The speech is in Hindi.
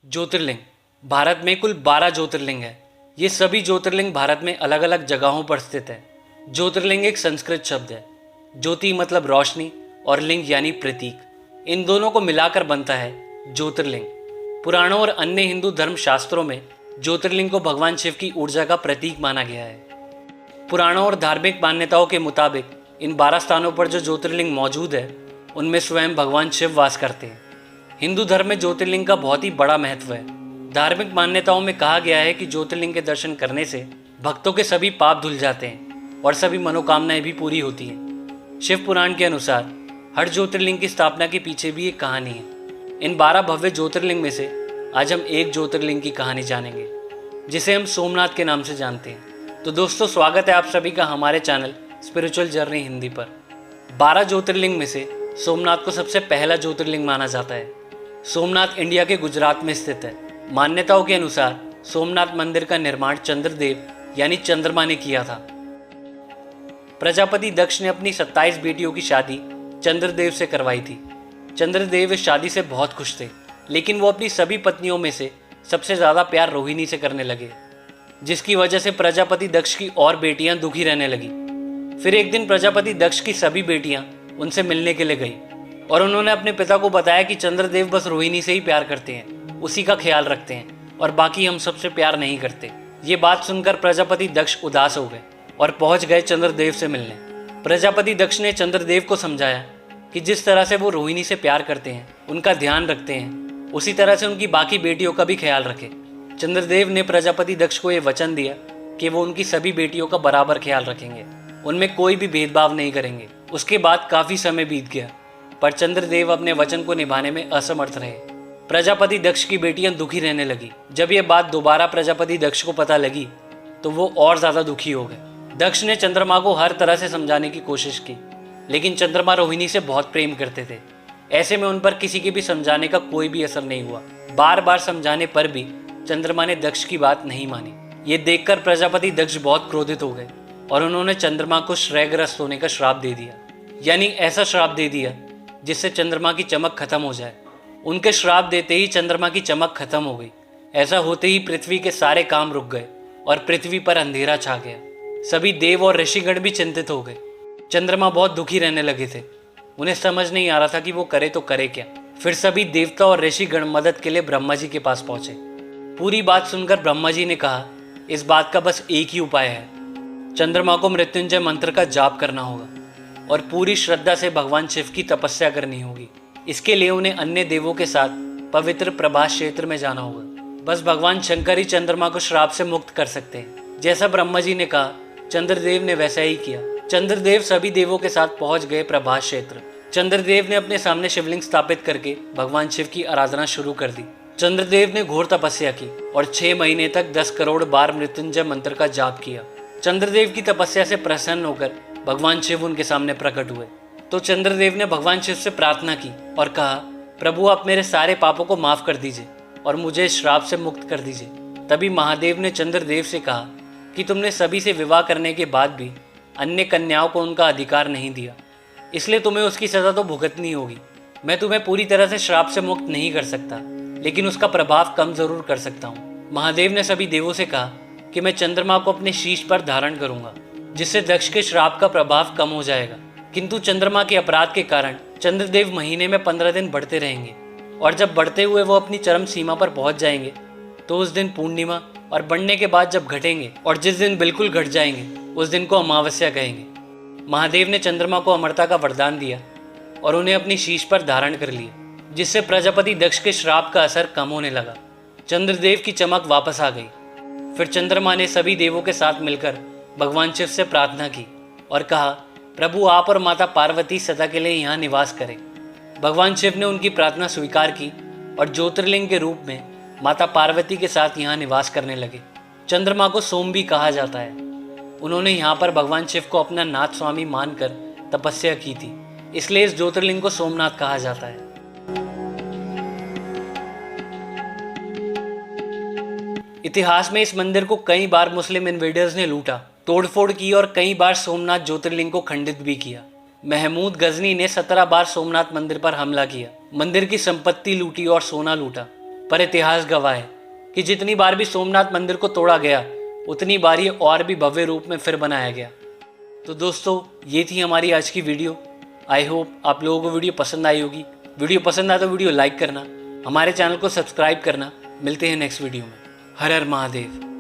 ज्योतिर्लिंग। भारत में कुल 12 ज्योतिर्लिंग है। ये सभी ज्योतिर्लिंग भारत में अलग अलग जगहों पर स्थित है। ज्योतिर्लिंग एक संस्कृत शब्द है। ज्योति मतलब रोशनी और लिंग यानी प्रतीक। इन दोनों को मिलाकर बनता है ज्योतिर्लिंग। पुराणों और अन्य हिंदू धर्म शास्त्रों में ज्योतिर्लिंग को भगवान शिव की ऊर्जा का प्रतीक माना गया है। पुराणों और धार्मिक मान्यताओं के मुताबिक इन 12 स्थानों पर जो ज्योतिर्लिंग मौजूद है उनमें स्वयं भगवान शिव वास करते हैं। हिंदू धर्म में ज्योतिर्लिंग का बहुत ही बड़ा महत्व है। धार्मिक मान्यताओं में कहा गया है कि ज्योतिर्लिंग के दर्शन करने से भक्तों के सभी पाप धुल जाते हैं और सभी मनोकामनाएं भी पूरी होती हैं। शिव पुराण के अनुसार हर ज्योतिर्लिंग की स्थापना के पीछे भी एक कहानी है। इन 12 भव्य ज्योतिर्लिंग में से आज हम एक ज्योतिर्लिंग की कहानी जानेंगे जिसे हम सोमनाथ के नाम से जानते हैं। तो दोस्तों, स्वागत है आप सभी का हमारे चैनल स्पिरिचुअल जर्नी हिंदी पर। 12 ज्योतिर्लिंग में से सोमनाथ को सबसे पहला ज्योतिर्लिंग माना जाता है। सोमनाथ इंडिया के गुजरात में स्थित है। मान्यताओं के अनुसार सोमनाथ मंदिर का निर्माण चंद्रदेव यानी चंद्रमा ने किया था। प्रजापति दक्ष ने अपनी 27 बेटियों की शादी चंद्रदेव से करवाई थी। चंद्रदेव इस शादी से बहुत खुश थे, लेकिन वो अपनी सभी पत्नियों में से सबसे ज्यादा प्यार रोहिणी से करने लगे, जिसकी वजह से प्रजापति दक्ष की और बेटियां दुखी रहने लगी। फिर एक दिन प्रजापति दक्ष की सभी बेटियां उनसे मिलने के लिए गई और उन्होंने अपने पिता को बताया कि चंद्रदेव बस रोहिणी से ही प्यार करते हैं, उसी का ख्याल रखते हैं और बाकी हम सबसे प्यार नहीं करते। ये बात सुनकर प्रजापति दक्ष उदास हो गए और पहुंच गए चंद्रदेव से मिलने। प्रजापति दक्ष ने चंद्रदेव को समझाया कि जिस तरह से वो रोहिणी से प्यार करते हैं, उनका ध्यान रखते हैं, उसी तरह से उनकी बाकी बेटियों का भी ख्याल रखें। चंद्रदेव ने प्रजापति दक्ष को यह वचन दिया कि वो उनकी सभी बेटियों का बराबर ख्याल रखेंगे, उनमें कोई भी भेदभाव नहीं करेंगे। उसके बाद काफी समय बीत गया, पर चंद्रदेव अपने वचन को निभाने में असमर्थ रहे। प्रजापति दक्ष की बेटियां दुखी रहने लगी। जब यह बात दोबारा प्रजापति दक्ष को पता लगी तो वो और ज्यादा दुखी हो गए। दक्ष ने चंद्रमा को हर तरह से समझाने की कोशिश की, लेकिन चंद्रमा रोहिणी से बहुत प्रेम करते थे। ऐसे में उन पर किसी के भी समझाने का कोई भी असर नहीं हुआ। बार बार समझाने पर भी चंद्रमा ने दक्ष की बात नहीं मानी। ये देखकर प्रजापति दक्ष बहुत क्रोधित हो गए और उन्होंने चंद्रमा को श्रेयग्रस्त होने का श्राप दे दिया, यानी ऐसा श्राप दे दिया जिससे चंद्रमा की चमक खत्म हो जाए। उनके श्राप देते ही चंद्रमा की चमक खत्म हो गई। ऐसा होते ही पृथ्वी के सारे काम रुक गए और पृथ्वी पर अंधेरा छा गया। सभी देव और ऋषिगण भी चिंतित हो गए। चंद्रमा बहुत दुखी रहने लगे थे। उन्हें समझ नहीं आ रहा था कि वो करे तो करे क्या। फिर सभी देवता और ऋषिगण मदद के लिए ब्रह्मा जी के पास पहुंचे। पूरी बात सुनकर ब्रह्मा जी ने कहा, इस बात का बस एक ही उपाय है। चंद्रमा को मृत्युंजय मंत्र का जाप करना होगा और पूरी श्रद्धा से भगवान शिव की तपस्या करनी होगी। इसके लिए उन्हें अन्य देवों के साथ पवित्र प्रभास क्षेत्र में जाना होगा। बस भगवान शंकर ही चंद्रमा को श्राप से मुक्त कर सकते हैं। जैसा ब्रह्मा जी ने कहा, चंद्रदेव ने वैसा ही किया। चंद्रदेव सभी देवों के साथ पहुंच गए प्रभास क्षेत्र। चंद्रदेव ने अपने सामने शिवलिंग स्थापित करके भगवान शिव की आराधना शुरू कर दी। चंद्रदेव ने घोर तपस्या की और 6 महीने तक 10 करोड़ बार मृत्युंजय मंत्र का जाप किया। चंद्रदेव की तपस्या से प्रसन्न होकर भगवान शिव उनके सामने प्रकट हुए। तो चंद्रदेव ने भगवान शिव से प्रार्थना की और कहा, प्रभु आप मेरे सारे पापों को माफ कर दीजिए और मुझे इस श्राप से मुक्त कर दीजिए। तभी महादेव ने चंद्रदेव से कहा कि तुमने सभी से विवाह करने के बाद भी अन्य कन्याओं को उनका अधिकार नहीं दिया, इसलिए तुम्हें उसकी सजा तो भुगतनी होगी। मैं तुम्हें पूरी तरह से श्राप से मुक्त नहीं कर सकता, लेकिन उसका प्रभाव कम जरूर कर सकता हूँ। महादेव ने सभी देवों से कहा कि मैं चंद्रमा को अपने शीश पर धारण करूंगा, जिससे दक्ष के श्राप का प्रभाव कम हो जाएगा। किंतु चंद्रमा के अपराध के कारण चंद्रदेव महीने में 15 दिन बढ़ते रहेंगे और जब बढ़ते हुए वो अपनी चरम सीमा पर पहुंच जाएंगे तो उस दिन पूर्णिमा, और बढ़ने के बाद जब घटेंगे और जिस दिन बिल्कुल घट जाएंगे उस दिन को अमावस्या कहेंगे। महादेव ने चंद्रमा को अमरता का वरदान दिया और उन्हें अपनी शीश पर धारण कर लिया, जिससे प्रजापति दक्ष के श्राप का असर कम होने लगा। चंद्रदेव की चमक वापस आ गई। फिर चंद्रमा ने सभी देवों के साथ मिलकर भगवान शिव से प्रार्थना की और कहा, प्रभु आप और माता पार्वती सदा के लिए यहाँ निवास करें। भगवान शिव ने उनकी प्रार्थना स्वीकार की और ज्योतिर्लिंग के रूप में माता पार्वती के साथ यहाँ निवास करने लगे। चंद्रमा को सोम भी कहा जाता है। उन्होंने यहाँ पर भगवान शिव को अपना नाथ स्वामी मानकर तपस्या की थी, इसलिए इस ज्योतिर्लिंग को सोमनाथ कहा जाता है। इतिहास में इस मंदिर को कई बार मुस्लिम इन्वेडर्स ने लूटा, तोड़फोड़ की और कई बार सोमनाथ ज्योतिर्लिंग को खंडित भी किया। महमूद गजनी ने 17 बार सोमनाथ मंदिर पर हमला किया, मंदिर की संपत्ति लूटी और सोना लूटा, पर इतिहास गवाह है कि जितनी बार भी सोमनाथ मंदिर को तोड़ा गया उतनी बार ये और भी भव्य रूप में फिर बनाया गया। तो दोस्तों, ये थी हमारी आज की वीडियो। आई होप आप लोगों को वीडियो पसंद आई होगी। वीडियो पसंद आए तो वीडियो लाइक करना, हमारे चैनल को सब्सक्राइब करना। मिलते हैं नेक्स्ट वीडियो में। हर हर महादेव।